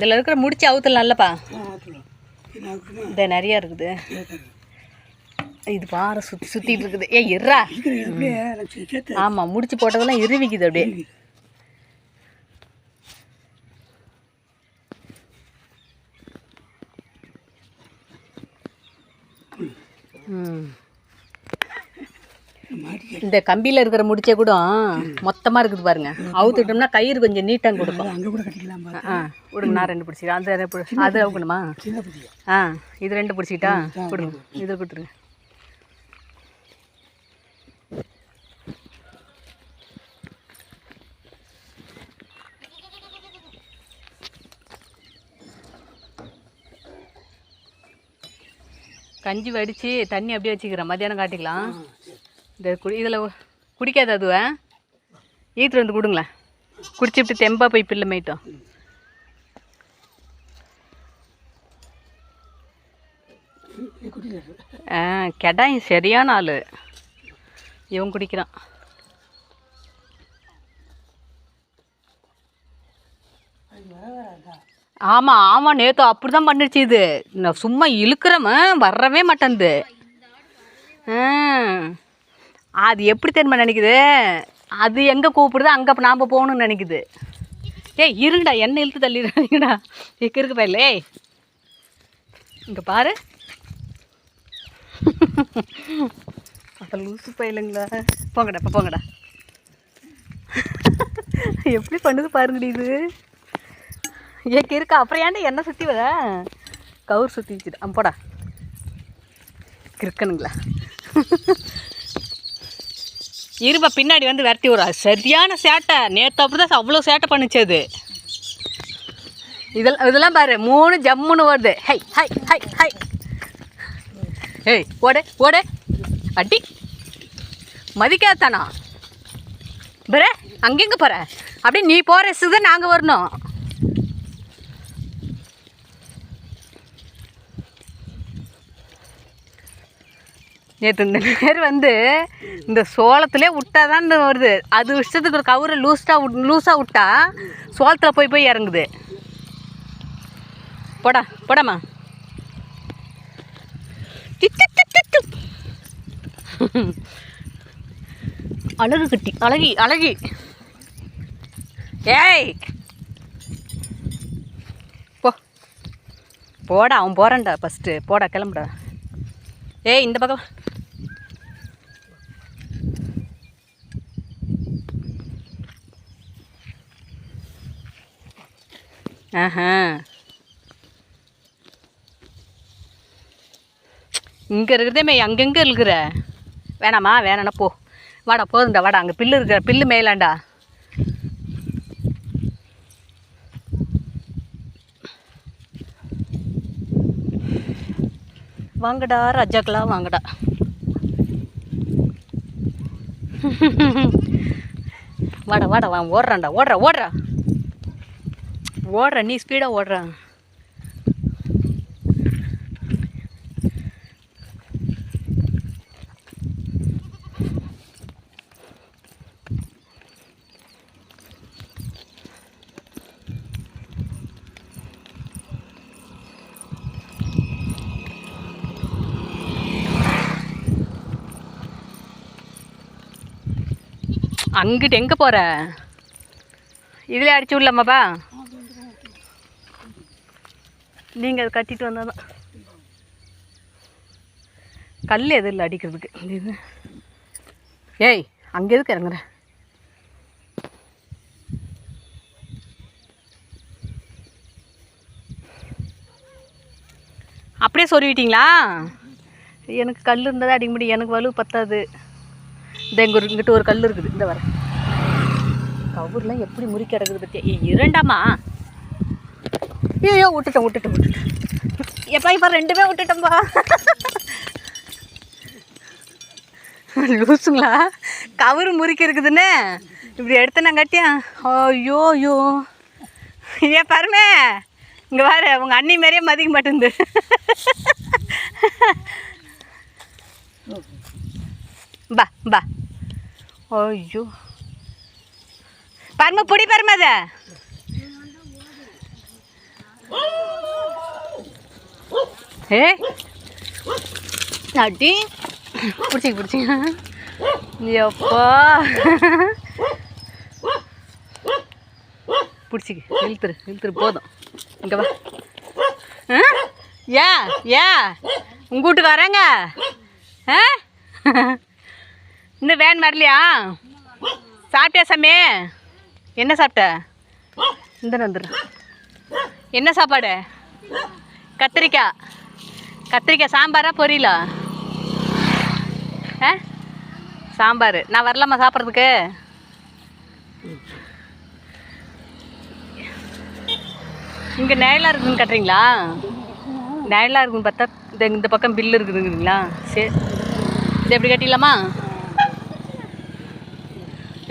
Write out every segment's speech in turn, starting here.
இதில் இருக்கிற முடிச்சு அவுத்தலாம்லப்பா. இது நிறையா இருக்குது. இது பாறை சுற்றிட்டு இருக்குது. ஏ இறா. ஆமாம், முடிச்சு போட்டதெல்லாம் இருவிக்குது அப்படியே. இந்த கம்பியில் இருக்கிற முடிச்சே கூட மொத்தமாக இருக்குது பாருங்க. அவுத்துட்டோம்னா கயிறு கொஞ்சம் நீட்டாக கொடுக்கும். விடுங்க, நான் 2 பிடிச்சிக்கிறேன். அந்த அது அவுக்கணுமா? இது 2 பிடிச்சிக்கிட்டா கொடுங்க. இதை கொடுத்துருங்க. கஞ்சி வடித்து தண்ணி அப்படியே வச்சுக்கிறேன். மத்தியானம் காட்டிக்கலாம். இந்த இதில் குடிக்காது அதுவா? ஈத்துட்டு வந்து கொடுங்களேன். குடிச்சுட்டு தெம்பா போய் பிள்ளை மேய்ட்டோம். கெடாய் சரியான ஆள். இவன் குடிக்கிறான். ஆமாம் ஆமாம், நேற்று அப்படி தான் பண்ணிடுச்சு. இது நான் சும்மா இழுக்கிறவன் வரவே மாட்டேன்து. அது எப்படி தெரியுமா நினைக்குது? அது எங்கே கூப்பிடுது அங்கே நாம் போகணும்னு நினைக்குது. ஏய் இருங்கடா, என்ன இழுத்து தள்ளிடுறாங்கடா. இருக்கு பயில. ஏய் இங்கே பாரு. அப்போ லூசு பயிலுங்களா. போங்கடா இப்போ போங்கடா. எப்படி பண்ணுது பாருங்கடி இது. ஏக்கு இருக்கா. அப்புறம் ஏன்டா என்ன சுற்றி வர? கவுர் சுற்றி வச்சுட்டு போடா இருக்கணுங்களா. இருப்பா, பின்னாடி வந்து விரட்டி விட்றா. சரியான சேட்டை. நேற்று அப்படி தான் அவ்வளோ சேட்டை பண்ணிச்சு அது. இதெல்லாம் பாரு 3 ஜம்முன்னு வருது. High high high high. ஏய் ஓடே ஓடே. அடி மதிக்காதானா பர. அங்கெங்கே போகிற? அப்படியே நீ போகிற தான் நாங்கள் வரணும். நேற்று இந்த நேர் வந்து இந்த சோளத்துலேயே விட்டா தான் வருது. அது இஷ்டத்துக்கு ஒரு கவுரை லூஸாக விட்டா சோளத்தில் போய் இறங்குது. போடா போடாமா. அழகு கட்டி அழகி அழகி. ஏய் போடா. அவன் போகிறான்டா ஃபஸ்ட்டு. போடா கிளம்புடா. ஏய் இந்த பக்கம். இங்கே இருக்கிறதே அங்கெங்கே இருக்கிற. வேணாமா? வேணாண்ணா போ. வாடா போதுண்டா வாடா. அங்கே பில்லு இருக்கிற பில்லு மேலாண்டா. வாங்கடா ரஜாக்கெல்லாம் வாங்கடா. வாடா வாடா வா. ஓடுறான்டா. ஓடுறா. நீ ஸ்பீடாக ஓடுற. அங்கிட்டு எங்கே போகிற? இதில் அடிச்சு விடலாமாப்பா? நீங்கள் அதை கட்டிட்டு வந்தால் தான். கல் எதுவும் இல்லை அடிக்கிறதுக்கு. இது ஏய் அங்கே எதுக்கு இறங்குற? அப்படியே சொருவிட்டிங்களா? எனக்கு கல் இருந்தால் அடிக்க முடியும். எனக்கு வலு பத்தாது. இந்த இங்கிட்ட ஒரு கல் இருக்குது. இந்த வர கவுர்லாம் எப்படி முறிக்க கிடக்குது பற்றியா? இரண்டாமா? ஐயோ விட்டுட்டேன். எப்பா இப்போ 2மே விட்டுட்டேன்பா. லூசுங்களா? கவுரு முறிக்க இருக்குதுன்னு இப்படி எடுத்தேன் கட்டியா. ஐயோ ஏன் பாருமே. இங்கே பாரு, உங்கள் அண்ணி மாதிரியே மதிக்க மாட்டேங்குது. பா ஐயோ பாருமா, பொடி பாருமா. அதை ஏ அடி பிடிச்சிங்க எப்பா பிடிச்சிக்கு இழுத்துரு போதும். இங்கே வா. உங்கள் வீட்டுக்கு வரேங்க. இன்னும் வேன் வரலையா? சாப்பிட்டியா சாமி? என்ன சாப்பிட்ட? இந்த வந்துடுறேன். என்ன சாப்பாடு? கத்திரிக்காய் சாம்பாரா பொரியலா? சாம்பார். நான் வரலாமா சாப்பிட்றதுக்கு? இங்கே நிழலாக இருக்குதுன்னு கட்டுறீங்களா? நிழலாக இருக்குதுன்னு பார்த்தா இந்த பக்கம் பில்லு இருக்குதுங்கிறீங்களா? சரி, இது எப்படி கட்டிடலாமா?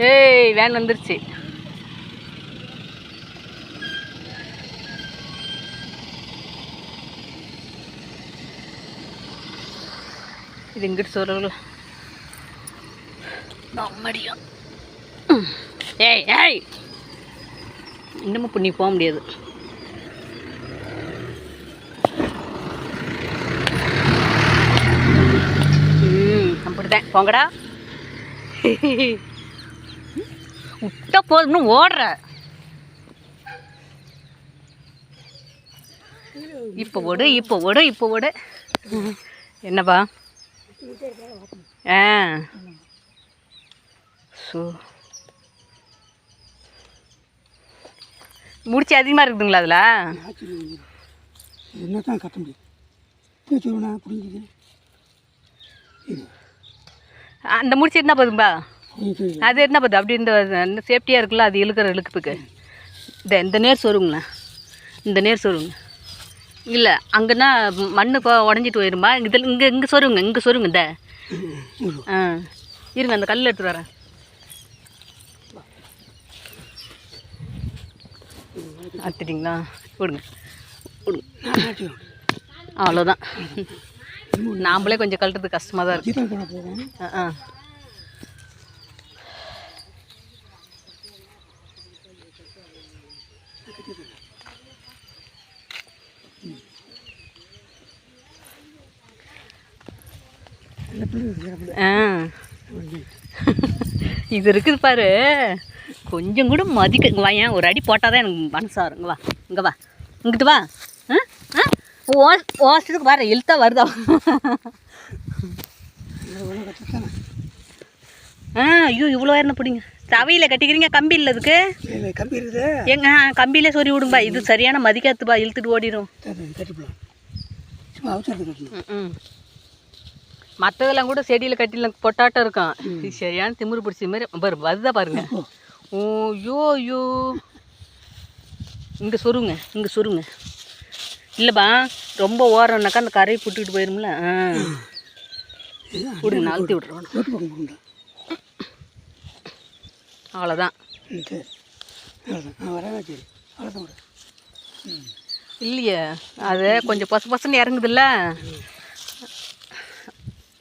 ஏய், வேன் வந்துருச்சு. இது இங்கிட்டு சொல்ல நம்மடியும். ஏய் இன்னமும் புண்ணி போக முடியாது. அப்படிதான் போங்கடா. விட்டா போதும்னு ஓடுற. இப்போ ஓடு. என்னப்பா? முடிச்சு அதிகமாக இருக்குதுங்களா அதில்? என்னத்தான் கட்ட முடியும்? அந்த முடிச்சு என்ன போதும்பா? அது என்ன போகுது? அப்படி இந்த சேஃப்டியாக இருக்குல்ல, அது இழுப்புக்கு. இந்த நேர் சொருங்கண்ணா, இந்த நேர் சொருங்க. இல்லை அங்கன்னா மண் இப்போ உடஞ்சிட்டு போயிருமா? இங்கே சொருங்க. இந்த இருங்க, அந்த கல் எடுத்து வரேன். அத்துட்டிங்களா? விடுங்க. அவ்வளோதான். நாம்ளே கொஞ்சம் கழட்டுறது கஷ்டமாக தான் இருக்கு. இது இருக்குது பாரு, கொஞ்சம் கூட மதிக்க. வாயன் ஒரு அடி போட்டால் தான் எனக்கு மனசாக வரும். இங்கே வா இங்கிட்டு வா. ஓசத்துக்கு வர இழுத்தா வருதா? ஐயோ, இவ்வளோ என்ன பிடிங்க. தவையில் கட்டிக்கிறீங்க? கம்பி இல்லை அதுக்கு? கம்பி இருக்குது. எங்க கம்பியிலே சொறி விடும்பா. இது சரியான மதிக்காத்துப்பா, இழுத்துட்டு ஓடிடும். மற்றதெல்லாம் கூட செடியில் கட்டில பொட்டாட்டம் இருக்கும். இது சரியான திமிரு பிடிச்ச மாதிரி வருதா பாருங்க. ஐயோ, இங்கே சொருங்க. இல்லைப்பா, ரொம்ப ஓரம்னாக்கா அந்த கரையை புட்டுக்கிட்டு போயிரும்ல. விடுங்க, நான் அழுத்தி விட்ருவேன். அவ்வளோதான். இல்லையே, அது கொஞ்சம் பசுன்னு இறங்குதுல்ல,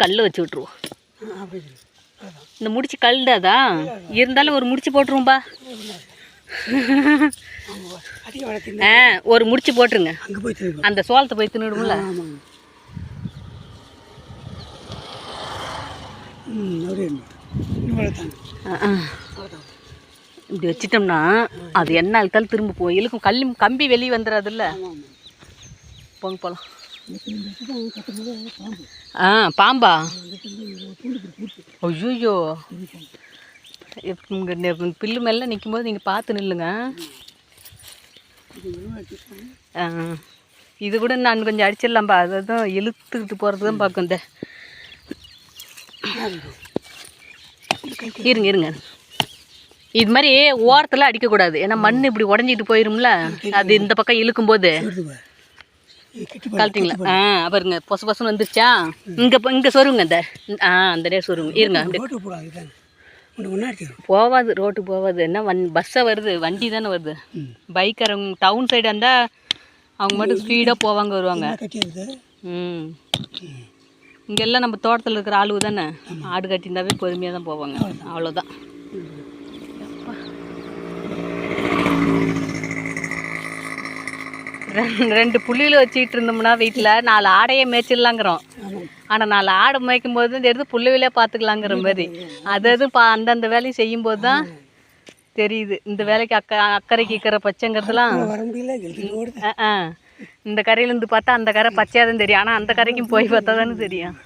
கல் வச்சு விட்ருவோம். இந்த முடிச்சு கல்டாதா இருந்தாலும் ஒரு முடிச்சு போட்டுருவோம்பா. ஒரு முடிச்சு போட்டுருங்க. அந்த சோளத்தை போய் தின்னுடும்ல. இப்படி வச்சிட்டோம்னா அது என்ன அழுத்தாலும் திரும்ப போய் இழுக்கும். கம்பி வெளியே வந்துடாதுல்ல. போகலாம். பாம்பா? ஐயோ, இங்கே பில்லு மேலே நிற்கும் போது நீங்கள் பார்த்து நில்லுங்க. இது கூட நான் கொஞ்சம் அடிச்சிடலாம்பா. அதுதான் இழுத்துக்கிட்டு போகிறது தான் பார்க்கும். இருங்க. இது மாதிரி ஓரத்தில் அடிக்கக்கூடாது. ஏன்னா மண் இப்படி உடஞ்சிட்டு போயிரும்ல, அது இந்த பக்கம் இழுக்கும்போது. கழட்டிங்களா? பாருங்க, பொசுன்னு வந்துருச்சா? இங்கே சொருங்க. அந்த நேரம் சொருங்க. இருங்க, போவாது, ரோட்டு போவாது. என்ன பஸ்ஸை வருது, வண்டி தானே வருது. பைக்காரங்க டவுன் சைடாக இருந்தால் அவங்க மட்டும் ஸ்பீடாக போவாங்க வருவாங்க. இங்கெல்லாம் நம்ம தோட்டத்தில் இருக்கிற ஆளுவு தானே, ஆடு கட்டியிருந்தாவே பொறுமையாக தான் போவாங்க. அவ்வளோதான். ரெண்டு புள்ளியில் வச்சுக்கிட்டு இருந்தோம்னா வீட்டில் 4 ஆடையை மேய்ச்சிடலாங்கிறோம். ஆனால் 4 ஆடை மேய்க்கும் போது இந்த எடுத்து புல்லுவிலே பார்த்துக்கலாங்கிற மாதிரி அது அந்தந்த வேலையை செய்யும்போது தான் தெரியுது இந்த வேலைக்கு அக்கறைக்கு இருக்கிற பச்சைங்கிறதுலாம். வர முடியல எழுதினோடு இந்த கரையிலேருந்து பார்த்தா அந்த கரை பச்சையாக தான் தெரியும். ஆனால் அந்த கரைக்கும் போய் பார்த்தா தானே தெரியும்.